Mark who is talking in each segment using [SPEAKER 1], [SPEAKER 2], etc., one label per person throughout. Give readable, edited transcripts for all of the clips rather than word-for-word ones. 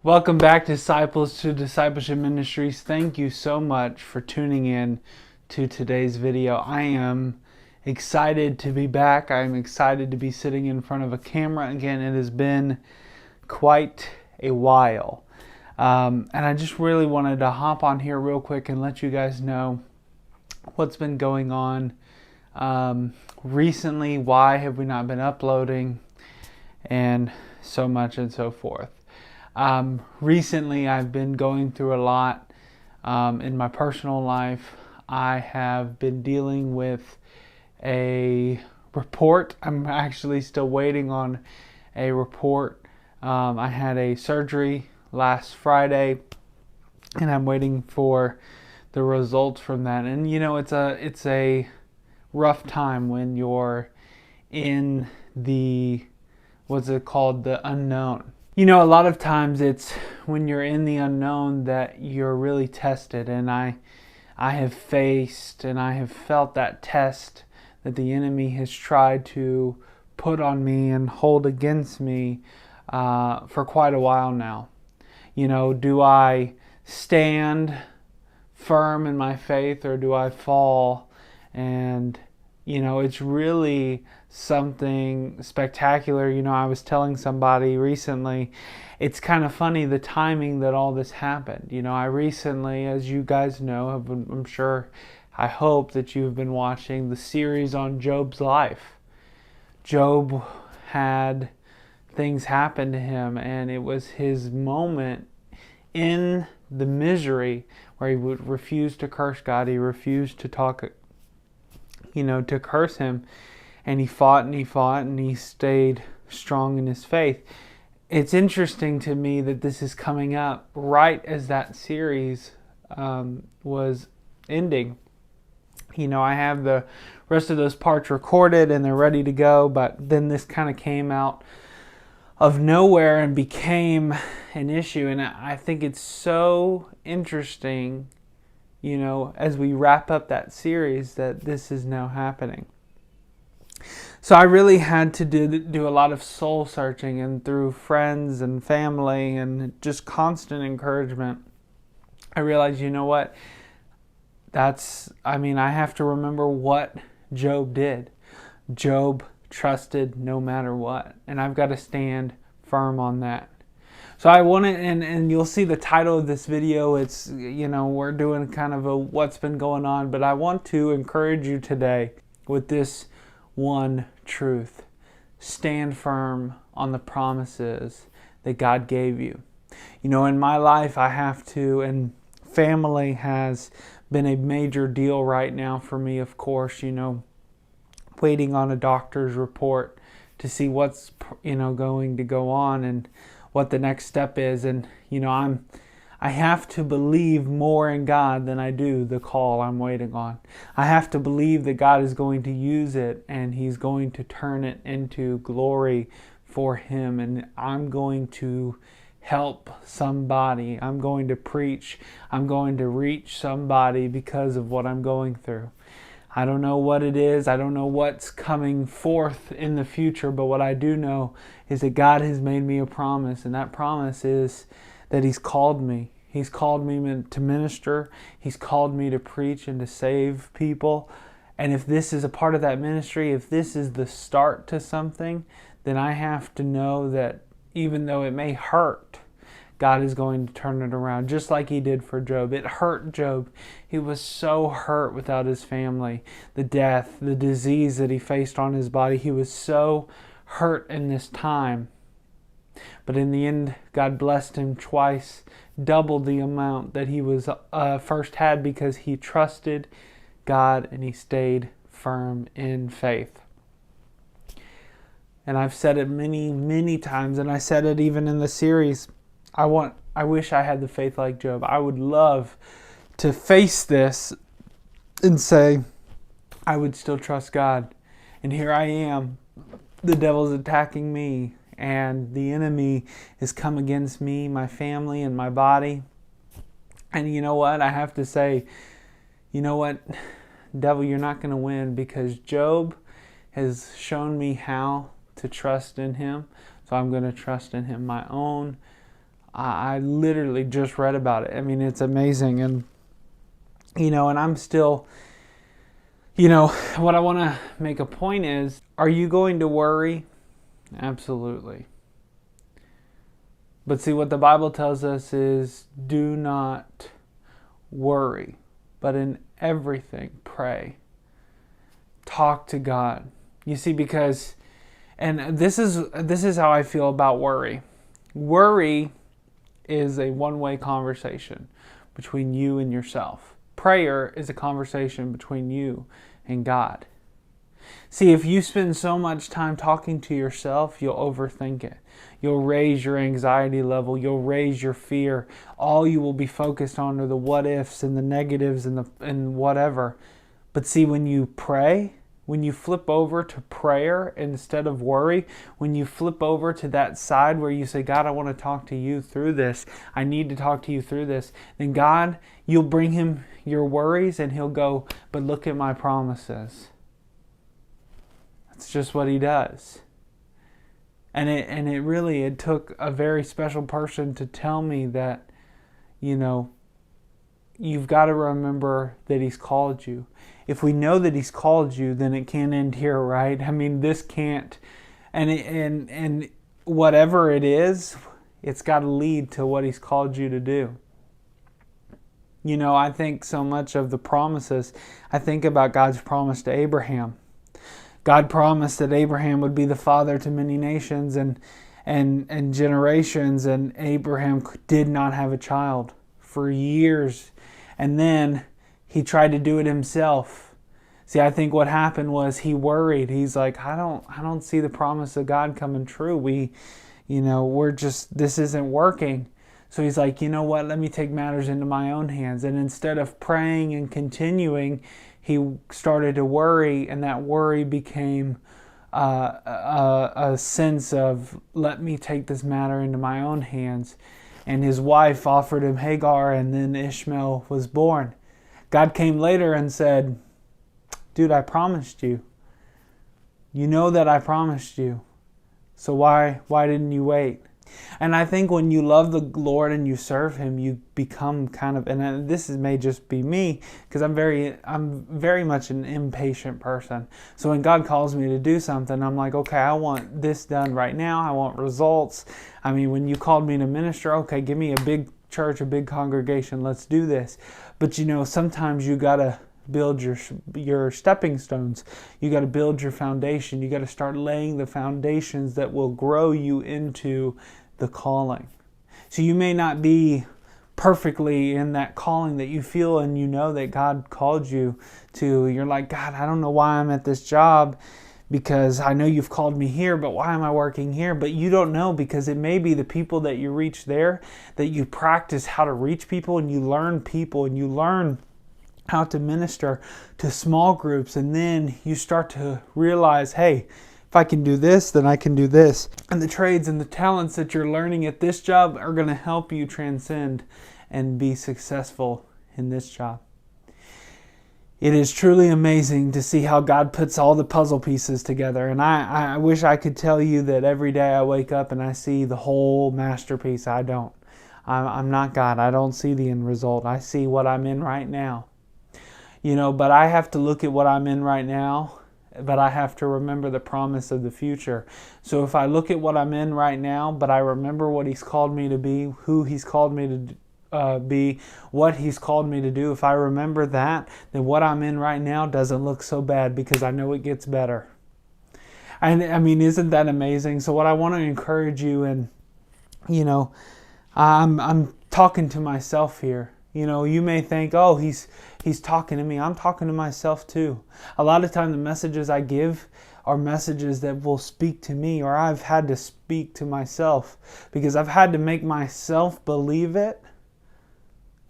[SPEAKER 1] Welcome back, disciples, to Discipleship Ministries. Thank you so much for tuning in to today's video. I am excited to be back. I'm excited to be sitting in front of a camera again. It has been quite a while. And I just really wanted to hop on here real quick and let you guys know what's been going on recently. Why have we not been uploading? And so much and so forth. Recently, I've been going through a lot in my personal life. I have been dealing with a report. I'm actually still waiting on a report. I had a surgery last Friday, and I'm waiting for the results from that. And you know, it's a rough time when you're in the, what's it called, the unknown. You know, a lot of times it's when you're in the unknown that you're really tested, and I have faced and I have felt that test that the enemy has tried to put on me and hold against me for quite a while now. You know, do I stand firm in my faith or do I fall? And you know, it's really something spectacular. You know, I was telling somebody recently, it's kind of funny the timing that all this happened. You know, I recently, as you guys know, I'm sure, I hope that you've been watching the series on Job's life. Job had things happen to him, and it was his moment in the misery where he would refuse to curse God. He refused to talk, to curse him, and he fought and he fought and he stayed strong in his faith. It's interesting to me that this is coming up right as that series was ending. You know, I have the rest of those parts recorded and they're ready to go, but then this kind of came out of nowhere and became an issue. And I think it's so interesting, you know, as we wrap up that series, that this is now happening. So I really had to do a lot of soul searching, and through friends and family and just constant encouragement, I realized, you know what, I have to remember what Job did. Job trusted no matter what, and I've got to stand firm on that. So I want to, and you'll see the title of this video, it's, you know, we're doing kind of a what's been going on, but I want to encourage you today with this one truth. Stand firm on the promises that God gave you. You know, in my life I have to, and family has been a major deal right now for me, of course, you know, waiting on a doctor's report to see what's, going to go on and what the next step is. And you know, I have to believe more in God than I do the call I'm waiting on. I have to believe that God is going to use it and He's going to turn it into glory for Him, and I'm going to help somebody. I'm going to preach. I'm going to reach somebody because of what I'm going through. I don't know what it is. I don't know what's coming forth in the future, but what I do know is that God has made me a promise, and that promise is that He's called me. He's called me to minister. He's called me to preach and to save people. And if this is a part of that ministry, if this is the start to something, then I have to know that even though it may hurt, God is going to turn it around, just like He did for Job. It hurt Job. He was so hurt without his family. The death, the disease that he faced on his body. He was so hurt in this time. But in the end, God blessed him twice, doubled the amount that he was first had, because he trusted God and he stayed firm in faith. And I've said it many, many times, and I said it even in the series. I wish I had the faith like Job. I would love to face this and say, I would still trust God. And here I am. The devil's attacking me, and the enemy has come against me, my family, and my body. And you know what? I have to say, you know what? Devil, you're not going to win, because Job has shown me how to trust in Him. So I'm going to trust in Him. My own I literally just read about it. I mean, it's amazing. And, and I'm still, what I want to make a point is, are you going to worry? Absolutely. But see, what the Bible tells us is, do not worry, but in everything pray. Talk to God. You see, because, and this is how I feel about worry. Worry is a one-way conversation between you and yourself. Prayer is a conversation between you and God. See, if you spend so much time talking to yourself, you'll overthink it. You'll raise your anxiety level. You'll raise your fear. All you will be focused on are the what ifs and the negatives and whatever. But see, when you pray, when you flip over to prayer instead of worry, when you flip over to that side where you say, God, I want to talk to you through this. I need to talk to you through this. Then God, you'll bring him your worries and he'll go, but look at my promises. That's just what he does. And it took a very special person to tell me that, you've got to remember that he's called you. If we know that he's called you, then it can't end here, right? I mean, this can't, and whatever it is, it's got to lead to what he's called you to do. I think so much of the promises, I think about God's promise to Abraham. God promised that Abraham would be the father to many nations and generations, and Abraham did not have a child for years. And then he tried to do it himself. See, I think what happened was he worried. He's like, I don't see the promise of God coming true. This isn't working. So he's like, you know what? Let me take matters into my own hands. And instead of praying and continuing, he started to worry, and that worry became a sense of, let me take this matter into my own hands. And his wife offered him Hagar, and then Ishmael was born. God came later and said, dude, I promised you. You know that I promised you. So why didn't you wait? And I think when you love the Lord and you serve him, you become kind of, and this may just be me, because I'm very much an impatient person. So when God calls me to do something, I'm like, okay, I want this done right now. I want results. I mean, when you called me to minister, okay, give me a big church, a big congregation. Let's do this. But sometimes you gotta build your stepping stones. You got to build your foundation. You got to start laying the foundations that will grow you into the calling. So you may not be perfectly in that calling that you feel and that God called you to. You're like, God, I don't know why I'm at this job, because I know you've called me here, but why am I working here? But you don't know, because it may be the people that you reach there, that you practice how to reach people, and you learn people, and you learn how to minister to small groups, and then you start to realize, hey, if I can do this, then I can do this. And the trades and the talents that you're learning at this job are going to help you transcend and be successful in this job. It is truly amazing to see how God puts all the puzzle pieces together. And I wish I could tell you that every day I wake up and I see the whole masterpiece. I don't. I'm not God. I don't see the end result. I see what I'm in right now. But I have to look at what I'm in right now, but I have to remember the promise of the future. So if I look at what I'm in right now, but I remember what he's called me to be, who he's called me to be, what he's called me to do, if I remember that, then what I'm in right now doesn't look so bad, because I know it gets better. And I mean, isn't that amazing? So what I want to encourage you, and I'm talking to myself here. You may think, oh, he's talking to me. I'm talking to myself too. A lot of time the messages I give are messages that will speak to me, or I've had to speak to myself, because I've had to make myself believe it.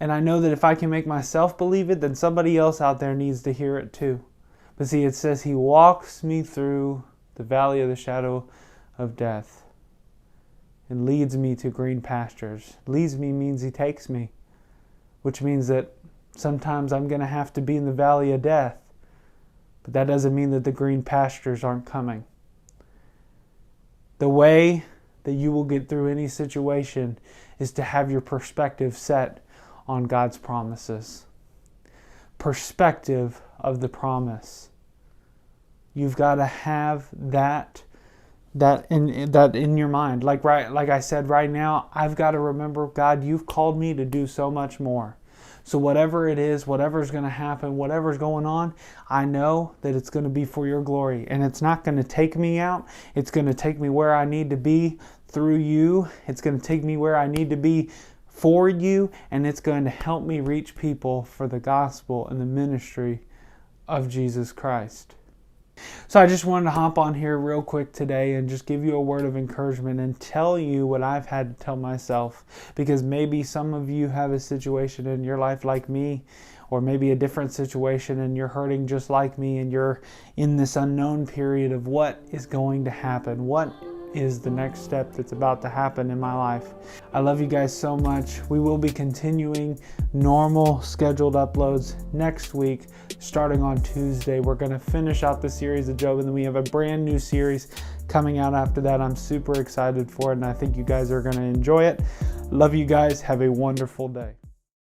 [SPEAKER 1] And I know that if I can make myself believe it, then somebody else out there needs to hear it too. But see, it says he walks me through the valley of the shadow of death and leads me to green pastures. Leads me means he takes me, which means that sometimes I'm going to have to be in the valley of death. But that doesn't mean that the green pastures aren't coming. The way that you will get through any situation is to have your perspective set on God's promises. Perspective of the promise. You've got to have that in your mind. Like I said, right now, I've got to remember, God, you've called me to do so much more. So whatever it is, whatever's going to happen, whatever's going on, I know that it's going to be for your glory. And it's not going to take me out. It's going to take me where I need to be through you. It's going to take me where I need to be for you. And it's going to help me reach people for the gospel and the ministry of Jesus Christ. So I just wanted to hop on here real quick today and just give you a word of encouragement and tell you what I've had to tell myself, because maybe some of you have a situation in your life like me, or maybe a different situation and you're hurting just like me and you're in this unknown period of what is going to happen. What is the next step that's about to happen in my life? I love you guys so much. We will be continuing normal scheduled uploads next week, starting on Tuesday. We're going to finish out the series of Job, and then we have a brand new series coming out after that. I'm super excited for it, and I think you guys are going to enjoy it. Love you guys. Have a wonderful day.